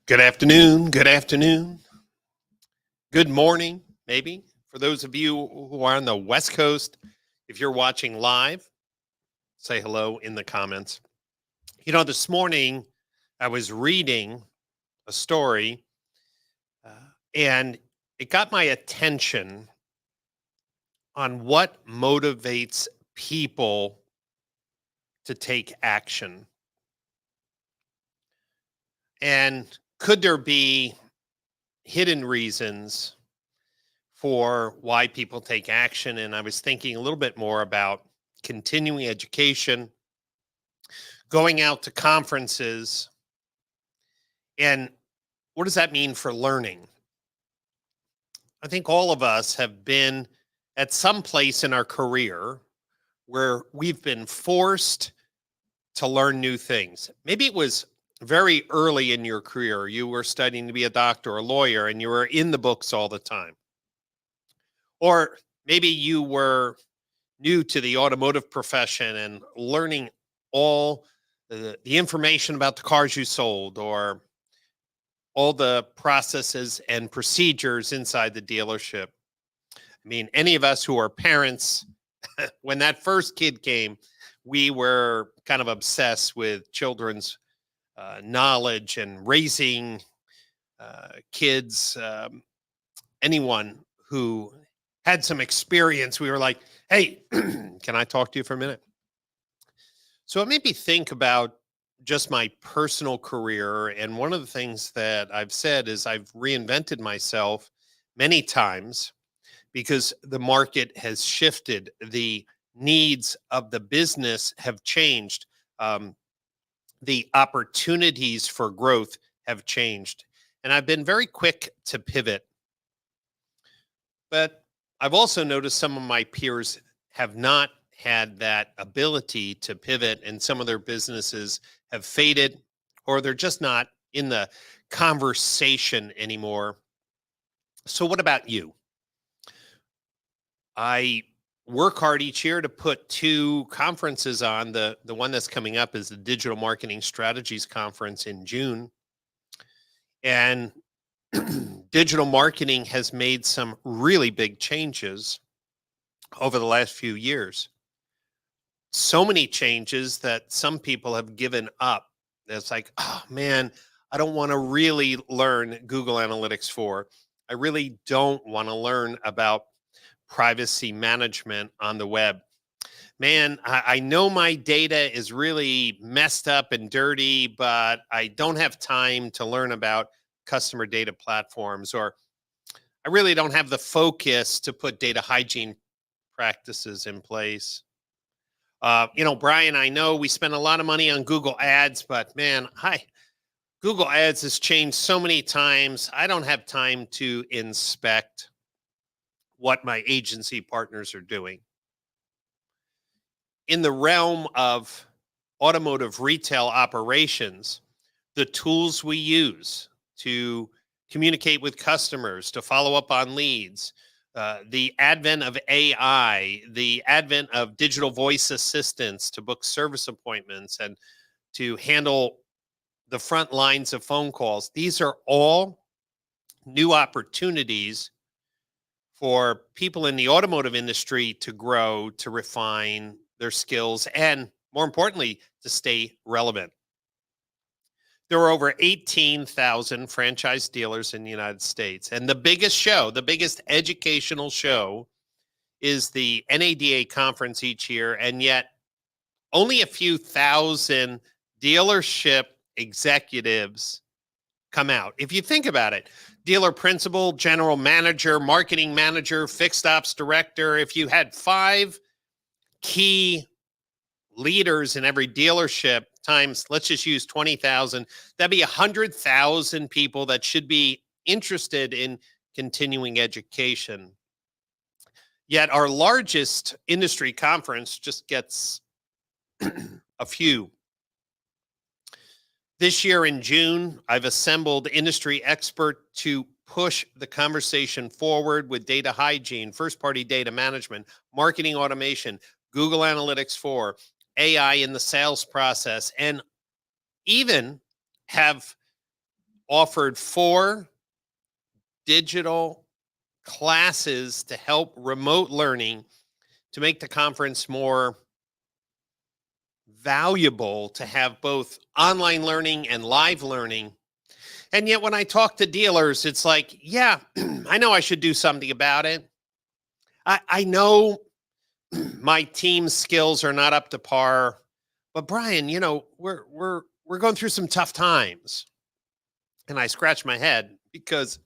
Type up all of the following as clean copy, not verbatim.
Good afternoon. Good afternoon. Good morning, maybe. For those of you who are on the West Coast, if you're watching live, say hello in the comments. This morning I was reading a story uh, and it got my attention on what motivates people to take action. And could there be hidden reasons for why people take action? And I was thinking a little bit more about continuing education, going out to conferences, and what does that mean for learning? I think all of us have been at some place in our career where we've been forced to learn new things. Maybe it was very early in your career. You were studying to be a doctor or a lawyer and you were in the books all the time. Or maybe you were new to the automotive profession and learning all the information about the cars you sold or all the processes and procedures inside the dealership. I mean, any of us who are parents, when that first kid came, we were kind of obsessed with children's knowledge and raising kids. Anyone who had some experience, we were like, hey, can I talk to you for a minute? So it made me think about just my personal career. And one of the things that I've said is I've reinvented myself many times because the market has shifted. The needs of the business have changed. Um, the opportunities for growth have changed. And I've been very quick to pivot. But I've also noticed some of my peers have not had that ability to pivot, and some of their businesses have faded, or they're just not in the conversation anymore. So, what about you? I work hard each year to put two conferences on. The one that's coming up is the Digital Marketing Strategies Conference in June. And digital marketing has made some really big changes over the last few years. So many changes that some people have given up. It's like, oh man, I don't want to really learn Google Analytics 4. I really don't want to learn about privacy management on the web. Man, I know my data is really messed up and dirty, but I don't have time to learn about customer data platforms, or I really don't have the focus to put data hygiene practices in place. Brian, I know we spend a lot of money on Google Ads, but man, Google Ads has changed so many times. I don't have time to inspect what my agency partners are doing. In the realm of automotive retail operations, the tools we use to communicate with customers, to follow up on leads, the advent of AI, the advent of digital voice assistants to book service appointments and to handle the front lines of phone calls. These are all new opportunities for people in the automotive industry to grow, to refine their skills, and more importantly, to stay relevant. There are over 18,000 franchise dealers in the United States. And the biggest show, the biggest educational show, is the NADA conference each year. And yet, only a few thousand dealership executives come out. If you think about it, dealer principal, general manager, marketing manager, fixed ops director, if you had 5 key leaders in every dealership times, let's just use 20,000, that'd be 100,000 people that should be interested in continuing education. Yet our largest industry conference just gets a few. This year in June, I've assembled industry expert to push the conversation forward with data hygiene, first-party data management, marketing automation, Google Analytics 4, AI in the sales process, and even have offered 4 digital classes to help remote learning to make the conference more valuable, to have both online learning and live learning. And yet, when I talk to dealers, it's like, yeah, I know I should do something about it. I know my team's skills are not up to par, but Brian, we're going through some tough times. And I scratch my head because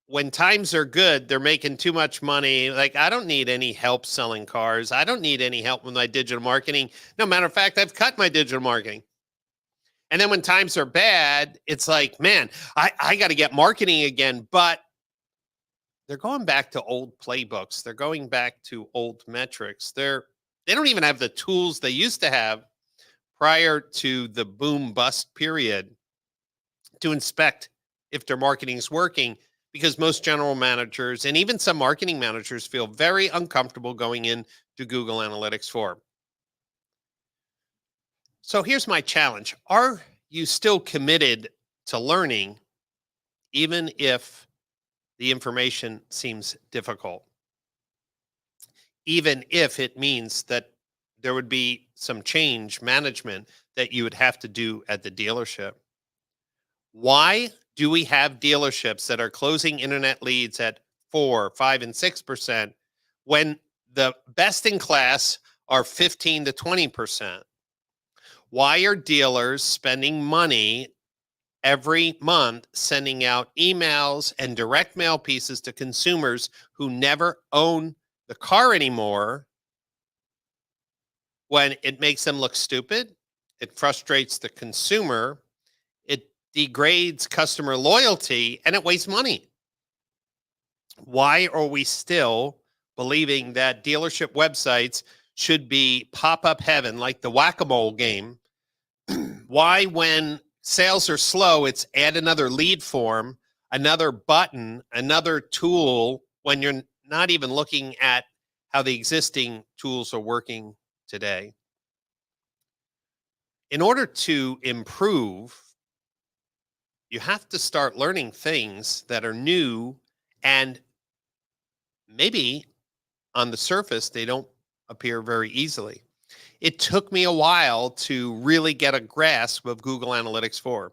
when times are good, they're making too much money. Like, I don't need any help selling cars. I don't need any help with my digital marketing. No, matter of fact, I've cut my digital marketing. And then when times are bad, it's like, man, I got to get marketing again. But they're going back to old playbooks. They're going back to old metrics. They don't even have the tools they used to have prior to the boom bust period to inspect if their marketing is working, because most general managers and even some marketing managers feel very uncomfortable going in to Google Analytics 4. So here's my challenge. Are you still committed to learning, even if the information seems difficult? Even if it means that there would be some change management that you would have to do at the dealership? Why do we have dealerships that are closing internet leads at 4, 5, and 6% when the best in class are 15 to 20%? Why are dealers spending money every month sending out emails and direct mail pieces to consumers who never own the car anymore, when it makes them look stupid? It frustrates the consumer. It degrades customer loyalty, and it wastes money. Why are we still believing that dealership websites should be pop-up heaven like the whack-a-mole game? Why, when sales are slow, it's add another lead form, another button, another tool, when you're not even looking at how the existing tools are working today? In order to improve, you have to start learning things that are new, and maybe on the surface, they don't appear very easily. It took me a while to really get a grasp of Google Analytics 4.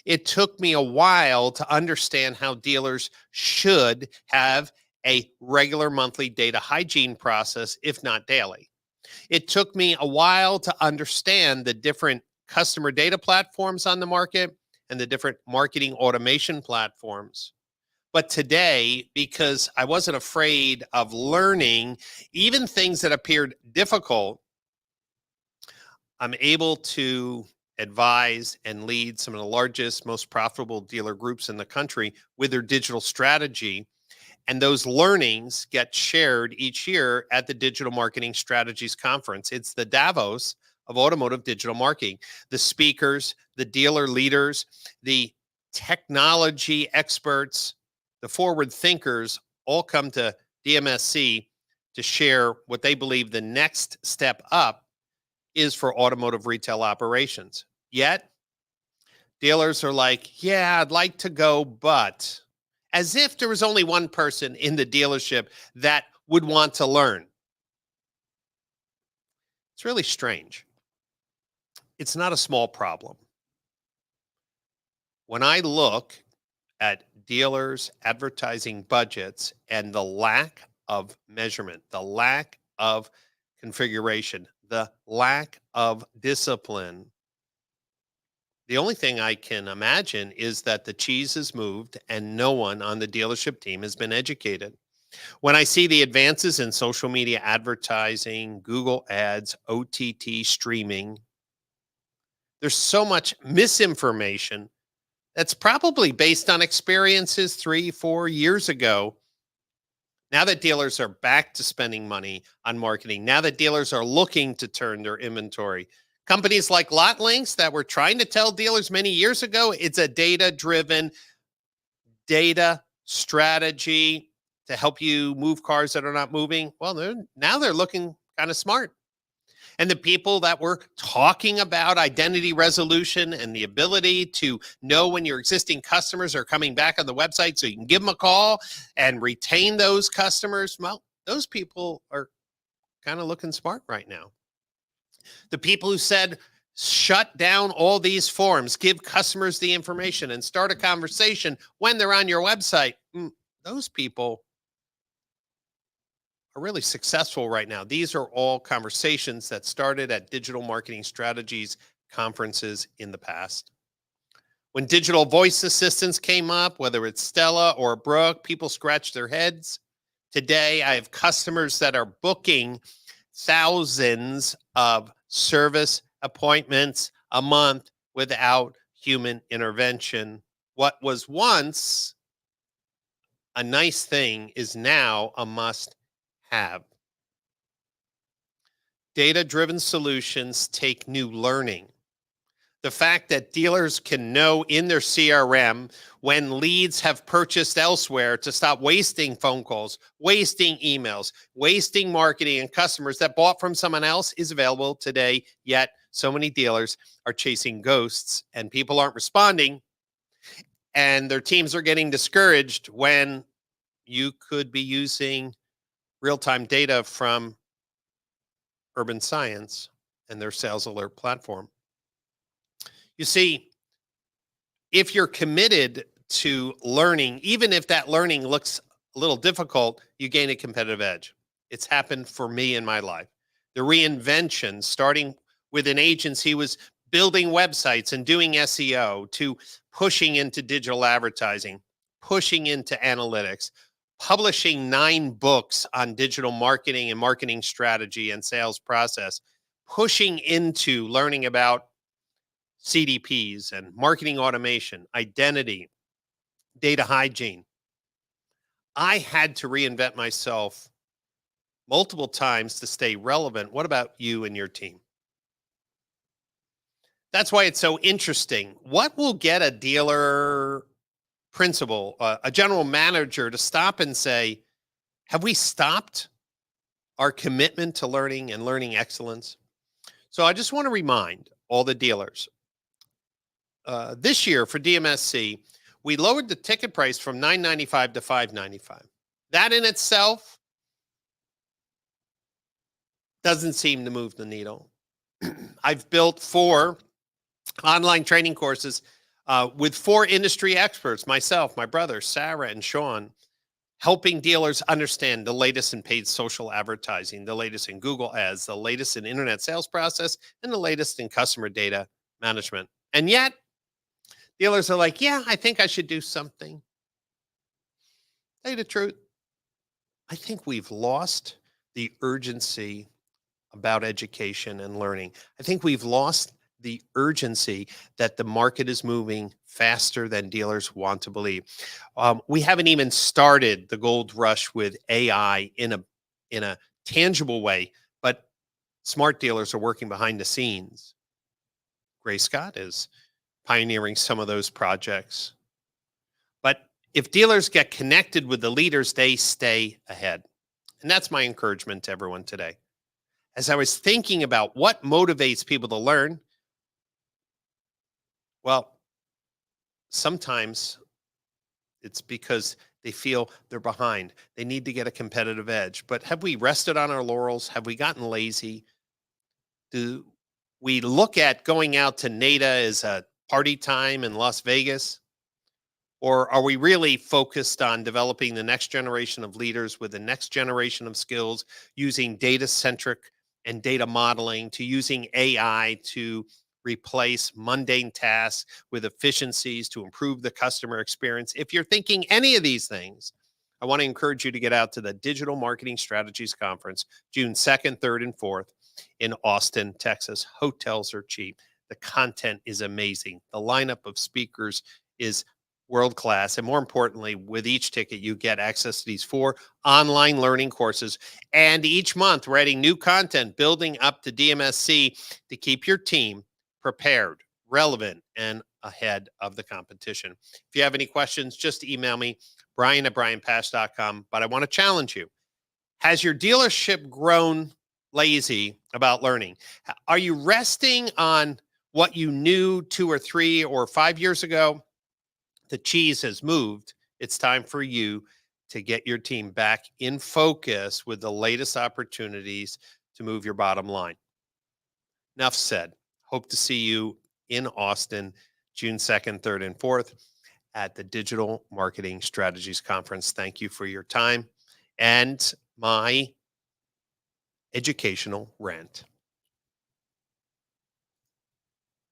It took me a while to understand how dealers should have a regular monthly data hygiene process, if not daily. It took me a while to understand the different customer data platforms on the market and the different marketing automation platforms. But today, because I wasn't afraid of learning even things that appeared difficult, I'm able to advise and lead some of the largest, most profitable dealer groups in the country with their digital strategy. And those learnings get shared each year at the Digital Marketing Strategies Conference. It's the Davos of automotive digital marketing. The speakers, the dealer leaders, the technology experts, the forward thinkers all come to DMSC to share what they believe the next step up is for automotive retail operations. Yet, dealers are like, yeah, I'd like to go, but, as if there was only one person in the dealership that would want to learn. It's really strange. It's not a small problem. When I look at dealers' advertising budgets and the lack of measurement, the lack of configuration, the lack of discipline, the only thing I can imagine is that the cheese has moved and no one on the dealership team has been educated. When I see the advances in social media advertising, Google Ads, OTT streaming, there's so much misinformation that's probably based on experiences 3, 4 years ago. Now that dealers are back to spending money on marketing, now that dealers are looking to turn their inventory, companies like LotLinks that were trying to tell dealers many years ago it's a data-driven data strategy to help you move cars that are not moving, well, now they're looking kind of smart. And the people that were talking about identity resolution and the ability to know when your existing customers are coming back on the website so you can give them a call and retain those customers, well, those people are kind of looking smart right now. The people who said, shut down all these forms, give customers the information, and start a conversation when they're on your website, those people are really successful right now. These are all conversations that started at digital marketing strategies conferences in the past. When digital voice assistants came up, whether it's Stella or Brooke, people scratched their heads. Today, I have customers that are booking thousands of service appointments a month without human intervention. What was once a nice thing is now a must have. Data-driven solutions take new learning. The fact that dealers can know in their CRM when leads have purchased elsewhere to stop wasting phone calls, wasting emails, wasting marketing and customers that bought from someone else is available today. Yet so many dealers are chasing ghosts and people aren't responding and their teams are getting discouraged when you could be using real-time data from Urban Science and their sales alert platform. You see, if you're committed to learning, even if that learning looks a little difficult, you gain a competitive edge. It's happened for me in my life. The reinvention, starting with an agency, was building websites and doing SEO, to pushing into digital advertising, pushing into analytics, publishing 9 books on digital marketing and marketing strategy and sales process, pushing into learning about CDPs and marketing automation, identity, data hygiene. I had to reinvent myself multiple times to stay relevant. What about you and your team? That's why it's so interesting. What will get a dealer principal, a general manager to stop and say, have we stopped our commitment to learning and learning excellence? So I just want to remind all the dealers, this year for DMSC, we lowered the ticket price from $9.95 to $5.95. That in itself doesn't seem to move the needle. I've built 4 online training courses with 4 industry experts, myself, my brother, Sarah, and Sean, helping dealers understand the latest in paid social advertising, the latest in Google ads, the latest in internet sales process, and the latest in customer data management. And yet, dealers are like, yeah, I think I should do something. Tell you the truth, I think we've lost the urgency about education and learning. I think we've lost the urgency that the market is moving faster than dealers want to believe. We haven't even started the gold rush with AI in a tangible way, but smart dealers are working behind the scenes. Gray Scott is pioneering some of those projects. But if dealers get connected with the leaders, they stay ahead. And that's my encouragement to everyone today. As I was thinking about what motivates people to learn, well, sometimes it's because they feel they're behind. They need to get a competitive edge. But have we rested on our laurels? Have we gotten lazy? Do we look at going out to NADA as a party time in Las Vegas? Or are we really focused on developing the next generation of leaders with the next generation of skills, using data-centric and data modeling, to using AI to replace mundane tasks with efficiencies to improve the customer experience? If you're thinking any of these things, I want to encourage you to get out to the Digital Marketing Strategies Conference, June 2nd, 3rd, and 4th in Austin, Texas. Hotels are cheap. The content is amazing. The lineup of speakers is world class. And more importantly, with each ticket, you get access to these 4 online learning courses. And each month, we're adding new content, building up to DMSC to keep your team prepared, relevant, and ahead of the competition. If you have any questions, just email me, Brian@brianpash.com. But I want to challenge you. Has your dealership grown lazy about learning? Are you resting on what you knew 2 or 3 or 5 years ago? The cheese has moved. It's time for you to get your team back in focus with the latest opportunities to move your bottom line. Enough said. Hope to see you in Austin June 2nd, 3rd, and 4th at the Digital Marketing Strategies Conference. Thank you for your time and my educational rant.